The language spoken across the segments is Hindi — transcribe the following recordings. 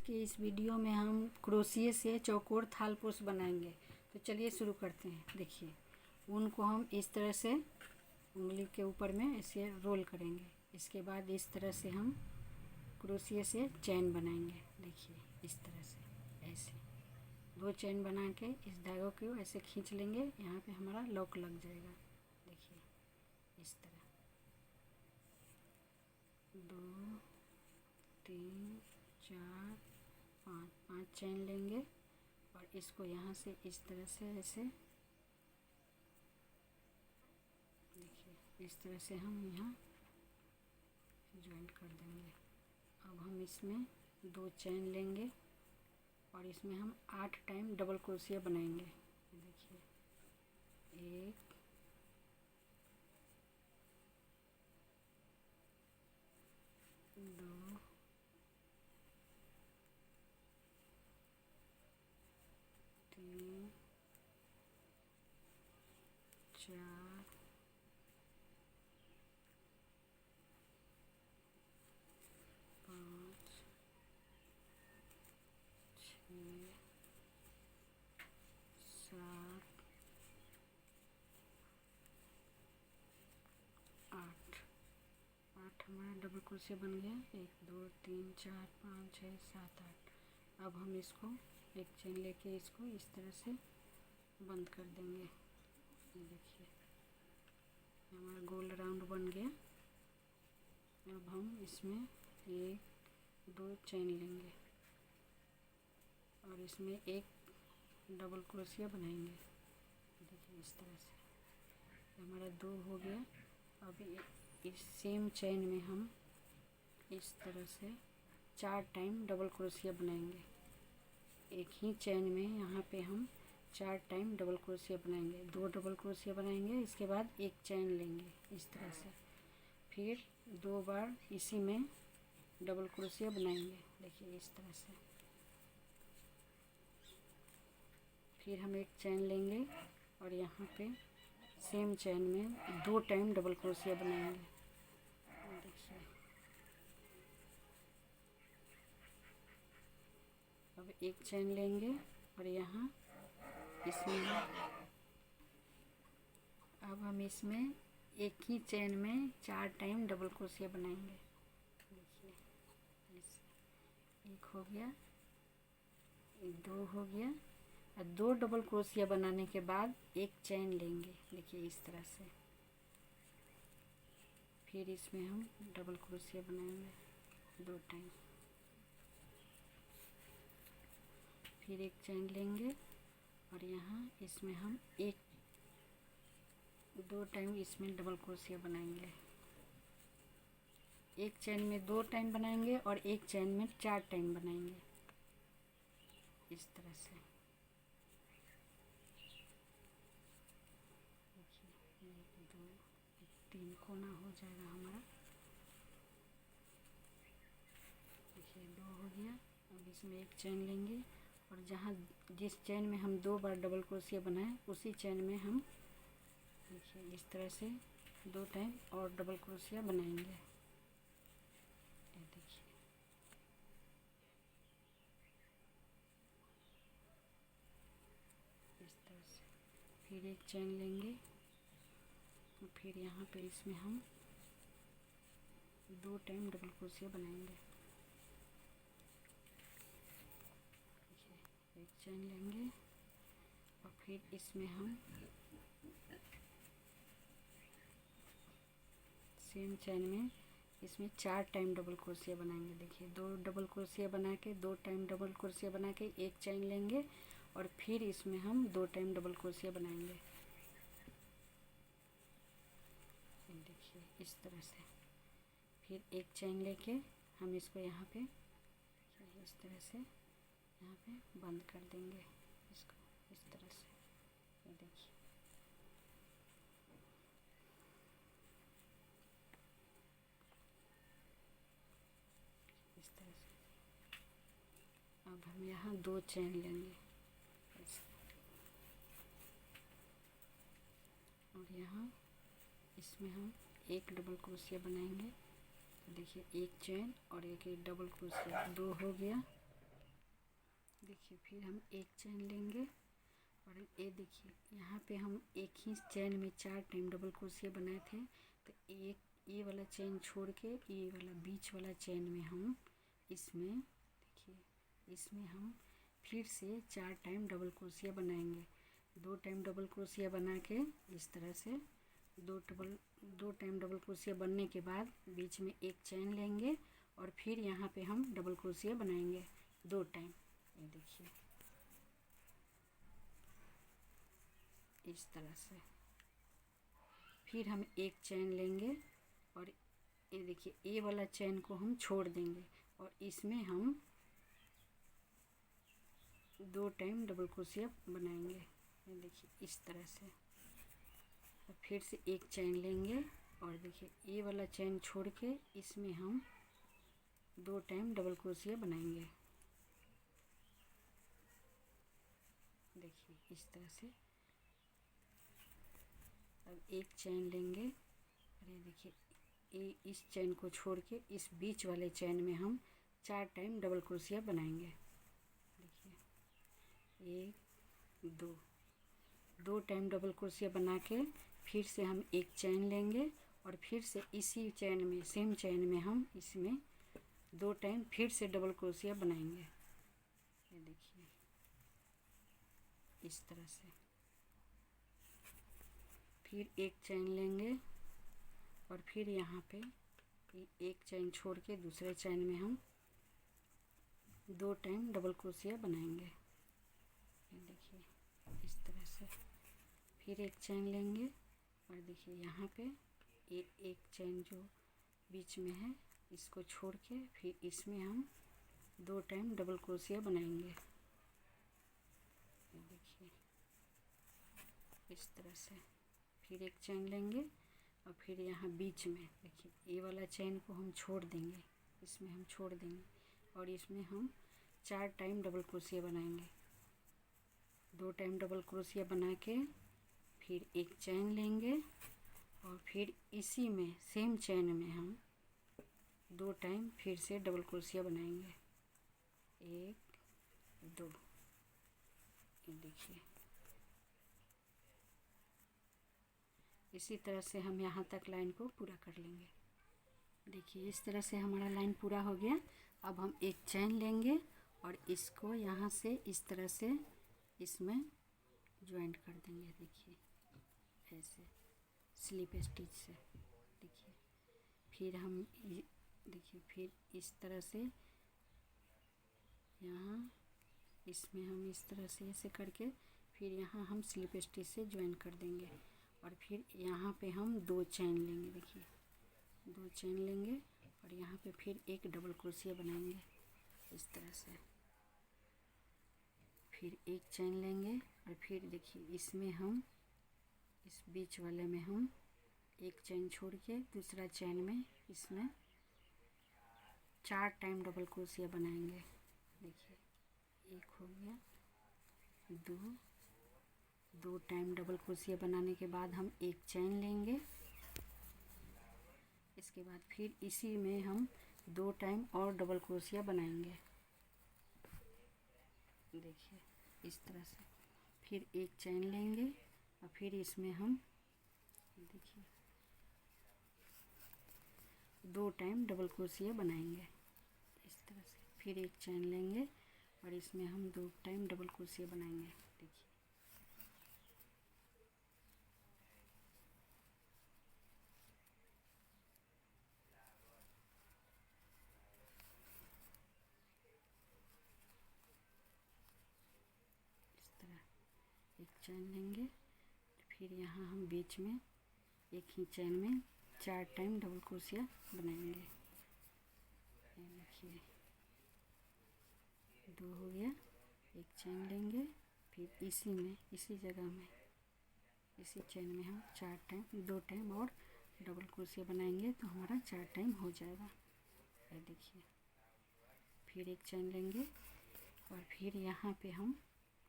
के इस वीडियो में हम क्रोशिया से चौकोर थालपोश बनाएंगे। तो चलिए शुरू करते हैं। देखिए, ऊन को हम इस तरह से उंगली के ऊपर में ऐसे रोल करेंगे। इसके बाद इस तरह से हम क्रोशिया से चैन बनाएंगे। देखिए, इस तरह से ऐसे 2 चैन बना के इस धागों को ऐसे खींच लेंगे। यहाँ पे हमारा लॉक लग जाएगा। देखिए, इस तरह 2 3 4 5 चैन लेंगे और इसको यहाँ से इस तरह से ऐसे देखिए, इस तरह से हम यहाँ ज्वाइंट कर देंगे। अब हम इसमें 2 चैन लेंगे और इसमें हम 8 टाइम डबल क्रोशिया बनाएंगे। देखिए, 1 2 3 4 5 6 7 8 हमारा डबल क्रोशिया बन गया। 1 2 3 4 5 6 7 8। अब हम इसको एक चेन लेके इसको इस तरह से बंद कर देंगे। ये देखिए, हमारा गोल राउंड बन गया। अब हम इसमें 1 2 चेन लेंगे और इसमें एक डबल क्रोशिया बनाएंगे। देखिए, इस तरह से हमारा 2 हो गया। अब इस सेम चेन में हम इस तरह से 4 टाइम डबल क्रोशिया बनाएंगे। एक ही चेन में यहाँ पे हम 4 टाइम डबल क्रोशिया बनाएंगे। 2 डबल क्रोशिया बनाएंगे, इसके बाद एक चेन लेंगे इस तरह से, फिर 2 बार इसी में डबल क्रोशिया बनाएंगे। देखिए, इस तरह से फिर हम एक चेन लेंगे और यहाँ पे सेम चेन में 2 टाइम डबल क्रोशिया बनाएंगे। देखिए, अब एक चेन लेंगे और यहाँ इसमें अब हम इसमें एक ही चेन में 4 टाइम डबल क्रोशिया बनाएंगे। देखिए, एक हो गया, 2 हो गया और 2 डबल क्रोशिया बनाने के बाद एक चेन लेंगे। देखिए, इस तरह से फिर इसमें हम डबल क्रोशिया बनाएंगे 2 टाइम, फिर एक चेन लेंगे और यहाँ इसमें हम 2 टाइम इसमें डबल क्रोशिया बनाएंगे। एक चेन में 2 टाइम बनाएंगे और एक चेन में 4 टाइम बनाएंगे। इस तरह से देखिए, 1 2 3 कोना हो जाएगा हमारा। देखिए, 2 हो गया। अब इसमें एक चेन लेंगे और जहाँ जिस चेन में हम 2 बार डबल क्रोशिया बनाए उसी चेन में हम देखिए इस तरह से 2 टाइम और डबल क्रोशिया बनाएंगे। ये देखिए, इस तरह से फिर एक चेन लेंगे और फिर यहाँ पे इसमें हम 2 टाइम डबल क्रोशिया बनाएंगे। देखिए, एक चेन लेंगे और फिर इसमें हम सेम चेन में इसमें 4 टाइम डबल क्रोशिया बनाएंगे। देखिए, 2 डबल क्रोशिया बना के 2 टाइम डबल क्रोशिया बना के एक चेन लेंगे और फिर इसमें हम 2 टाइम डबल क्रोशिया बनाएंगे। देखिए, इस तरह से फिर एक चेन लेके हम इसको यहाँ पे इस तरह से यहाँ पे बंद कर देंगे इसको इस तरह से। ये देखिए, इस तरह से। अब हम यहाँ 2 चेन लेंगे और यहाँ इसमें हम एक डबल क्रोशिया बनाएंगे। देखिए, एक चेन और एक डबल क्रोशिया, 2 हो गया। देखिए फिर हम एक चैन लेंगे और ये देखिए यहाँ पे हम एक ही चैन में 4 टाइम डबल क्रोशिया बनाए थे, तो एक ये वाला चैन छोड़ के ये वाला बीच वाला चैन में हम इसमें देखिए इसमें हम फिर से 4 टाइम डबल क्रोशिया बनाएंगे। 2 टाइम डबल क्रोशिया बना के इस तरह से दो टाइम डबल क्रोशिया बनने के बाद बीच में एक चैन लेंगे और फिर यहाँ पे हम डबल क्रोशिया बनाएंगे 2 टाइम। ये देखिए इस तरह से फिर हम एक चैन लेंगे और ये देखिए ये वाला चैन को हम छोड़ देंगे और इसमें हम 2 टाइम डबल क्रोशिया बनाएंगे। ये देखिए इस तरह से और फिर से एक चैन लेंगे और देखिए ये वाला चैन छोड़ के इसमें हम 2 टाइम डबल क्रोशिया बनाएंगे। देखिए इस तरह से अब एक चैन लेंगे और ये देखिए ये इस चैन को छोड़ के इस बीच वाले चैन में हम 4 टाइम डबल क्रोशिया बनाएंगे। देखिए 1 2 टाइम डबल क्रोशिया बना के फिर से हम एक चैन लेंगे और फिर से इसी चैन में सेम चैन में हम इसमें 2 टाइम फिर से डबल क्रोशिया बनाएंगे। ये देखिए इस तरह से फिर एक चैन लेंगे और फिर यहाँ पे एक चैन छोड़ के दूसरे चैन में हम 2 टाइम डबल क्रोशिया बनाएंगे। ये देखिए इस तरह से फिर एक चैन लेंगे और देखिए यहाँ पे एक चैन जो बीच में है इसको छोड़ के फिर इसमें हम 2 टाइम डबल क्रोशिया बनाएंगे। ये देखिए इस तरह से फिर एक चैन लेंगे और फिर यहाँ बीच में देखिए ये वाला चैन को हम छोड़ देंगे, इसमें हम छोड़ देंगे और इसमें हम 4 टाइम डबल क्रोशिया बनाएंगे। 2 टाइम डबल क्रोशिया बना के फिर एक चैन लेंगे और फिर इसी में सेम चैन में हम 2 टाइम फिर से डबल क्रोशिया बनाएंगे। 1 2 ये देखिए इसी तरह से हम यहाँ तक लाइन को पूरा कर लेंगे। देखिए इस तरह से हमारा लाइन पूरा हो गया। अब हम एक चैन लेंगे और इसको यहाँ से इस तरह से इसमें ज्वाइंट कर देंगे। देखिए ऐसे स्लिप स्टिच से देखिए फिर हम देखिए फिर इस तरह से यहाँ इसमें हम इस तरह से ऐसे करके फिर यहाँ हम स्लिप स्टिच से ज्वाइन कर देंगे और फिर यहाँ पे हम 2 चैन लेंगे। देखिए 2 चैन लेंगे और यहाँ पे फिर एक डबल क्रोशिया बनाएंगे इस तरह से। फिर एक चैन लेंगे और फिर देखिए इसमें हम इस बीच वाले में हम एक चैन छोड़ के दूसरा चैन में इसमें 4 टाइम डबल क्रोशिया बनाएंगे। देखिए एक हो गया, 2 टाइम डबल क्रोशिया बनाने के बाद हम एक चैन लेंगे। इसके बाद फिर इसी में हम 2 टाइम और डबल क्रोशिया बनाएंगे। देखिए इस तरह से फिर एक चैन लेंगे और फिर इसमें हम देखिए 2 टाइम डबल क्रोशिया बनाएंगे इस तरह से। फिर एक चैन लेंगे और इसमें हम 2 टाइम डबल क्रोशिया बनाएंगे। देखिए इस तरह एक चैन लेंगे फिर यहाँ हम बीच में एक ही चैन में 4 टाइम डबल क्रोशिया बनाएंगे। ये देखिए 2 हो गया, एक चैन लेंगे फिर इसी में इसी जगह में इसी चैन में हम 4 टाइम 2 टाइम और डबल क्रोशिया बनाएंगे तो हमारा 4 टाइम हो जाएगा। ये देखिए फिर एक चैन लेंगे और फिर यहाँ पे हम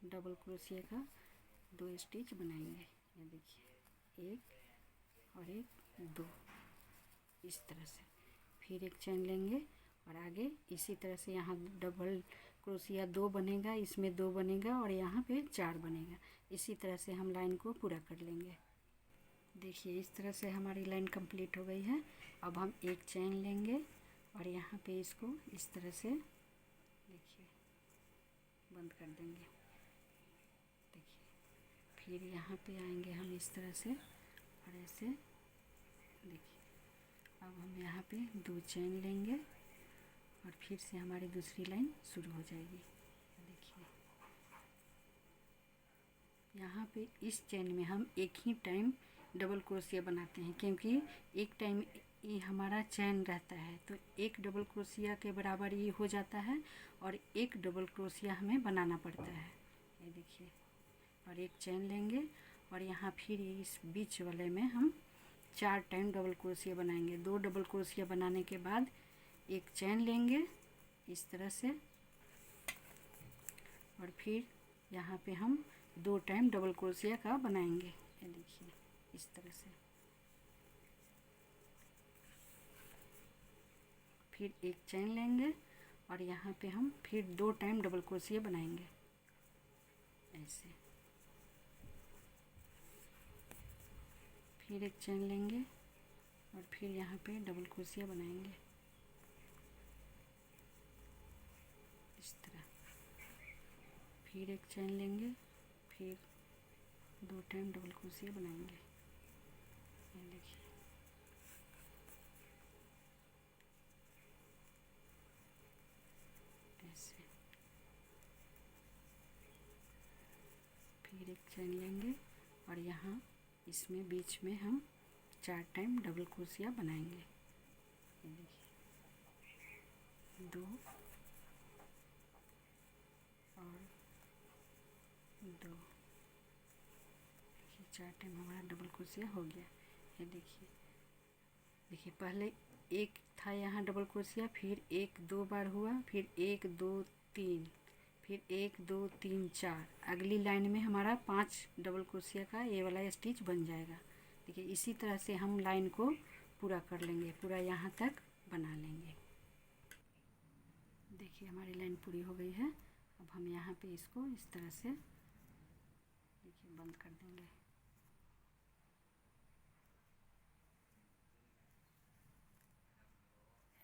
डबल क्रोशिया का 2 स्टिच बनाएंगे। ये देखिए 1 और 1 2 इस तरह से। फिर एक चैन लेंगे और आगे इसी तरह से यहाँ डबल क्रोशिया 2 बनेगा, इसमें 2 बनेगा और यहाँ पे 4 बनेगा। इसी तरह से हम लाइन को पूरा कर लेंगे। देखिए इस तरह से हमारी लाइन कंप्लीट हो गई है। अब हम एक चेन लेंगे और यहाँ पे इसको इस तरह से देखिए बंद कर देंगे। देखिए फिर यहाँ पे आएंगे हम इस तरह से और ऐसे देखिए। अब हम यहाँ पे 2 चेन लेंगे और फिर से हमारी दूसरी लाइन शुरू हो जाएगी। देखिए यहाँ पे इस चेन में हम एक ही टाइम डबल क्रोशिया बनाते हैं, क्योंकि एक टाइम ये हमारा चेन रहता है तो एक डबल क्रोशिया के बराबर ये हो जाता है और एक डबल क्रोशिया हमें बनाना पड़ता है। ये देखिए और एक चेन लेंगे और यहाँ फिर इस बीच वाले में हम 4 टाइम डबल क्रोशिया बनाएंगे। 2 डबल क्रोशिया बनाने के बाद एक चेन लेंगे इस तरह से और फिर यहाँ पे हम 2 टाइम डबल क्रोशिया का बनाएंगे। ये देखिए इस तरह से। फिर एक चेन लेंगे और यहाँ पे हम फिर 2 टाइम डबल क्रोशिया बनाएंगे ऐसे। फिर एक चेन लेंगे और फिर यहाँ पे डबल क्रोशिया बनाएंगे इस तरह। फिर एक चेन लेंगे, फिर 2 टाइम डबल क्रोशिया बनाएंगे। ये देखिए ऐसे। फिर एक चेन लेंगे और यहाँ इसमें बीच में हम 4 टाइम डबल क्रोशिया बनाएंगे। ये देखिए 2 और 2। देखिए 4 टाइम हमारा डबल क्रोशिया हो गया। ये देखिए देखिए पहले एक था यहाँ डबल क्रोशिया, फिर 1 2 बार हुआ, फिर 1 2 3, फिर 1 2 3 4। अगली लाइन में हमारा 5 डबल क्रोशिया का ये वाला स्टिच बन जाएगा। देखिए इसी तरह से हम लाइन को पूरा कर लेंगे, पूरा यहाँ तक बना लेंगे। देखिए हमारी लाइन पूरी हो गई है। अब हम यहाँ पे इसको इस तरह से देखिए बंद कर देंगे।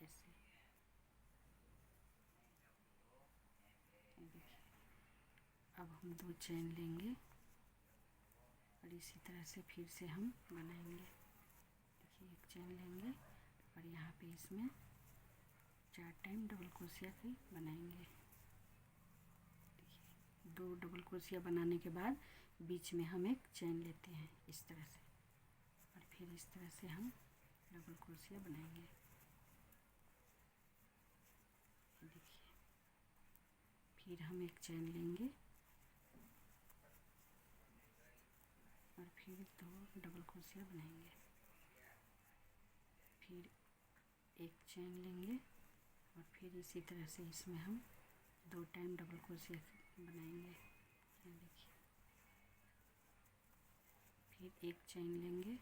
ऐसे देखिए अब हम 2 चेन लेंगे और इसी तरह से फिर से हम बनाएंगे। देखिए एक चेन लेंगे और यहाँ पे इसमें 4 टाइम डबल क्रोशिया की बनाएंगे। देखिए 2 डबल क्रोशिया बनाने के बाद बीच में हम एक चेन लेते हैं इस तरह से और फिर इस तरह से हम डबल क्रोशिया बनाएंगे। देखिए फिर हम एक चेन लेंगे और फिर 2 डबल क्रोशिया बनाएंगे। फिर एक चेन लेंगे और फिर इसी तरह से इसमें हम 2 टाइम डबल क्रोशिया बनाएंगे। ये देखिए फिर एक चेन लेंगे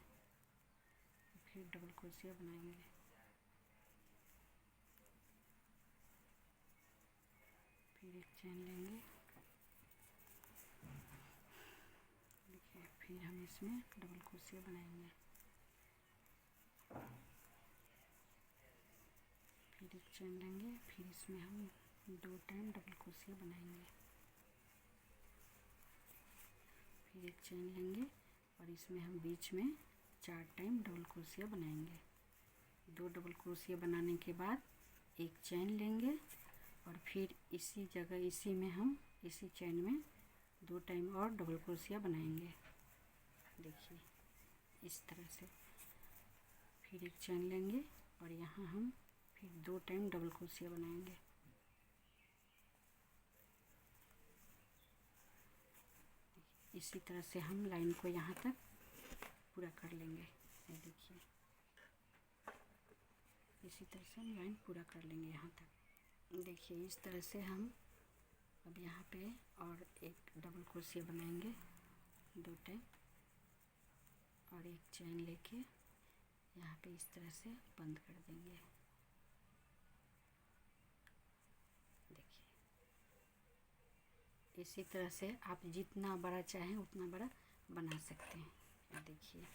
फिर डबल क्रोशिया बनाएंगे। फिर एक चेन लेंगे। देखिए फिर हम इसमें डबल क्रोशिया बनाएंगे। फिर एक चेन लेंगे, फिर इसमें हम 2 टाइम डबल क्रोशिया बनाएंगे। फिर एक चेन लेंगे और इसमें हम बीच में 4 टाइम डबल क्रोशिया बनाएंगे। 2 डबल क्रोशिया बनाने के बाद एक चेन लेंगे और फिर इसी जगह इसी में हम इसी चेन में 2 टाइम और डबल क्रोशिया बनाएंगे। देखिए इस तरह से। फिर एक चेन लेंगे और यहाँ हम फिर 2 टाइम डबल क्रोशिया बनाएंगे। इसी तरह से हम लाइन को यहाँ तक पूरा कर लेंगे। ये देखिए इसी तरह से हम लाइन पूरा कर लेंगे यहाँ तक। देखिए इस तरह से हम अब यहाँ पे और एक डबल क्रोशिया बनाएंगे 2 टाइम और एक चेन लेके यहाँ पे इस तरह से बंद कर देंगे। देखिए इसी तरह से आप जितना बड़ा चाहें उतना बड़ा बना सकते हैं। देखिए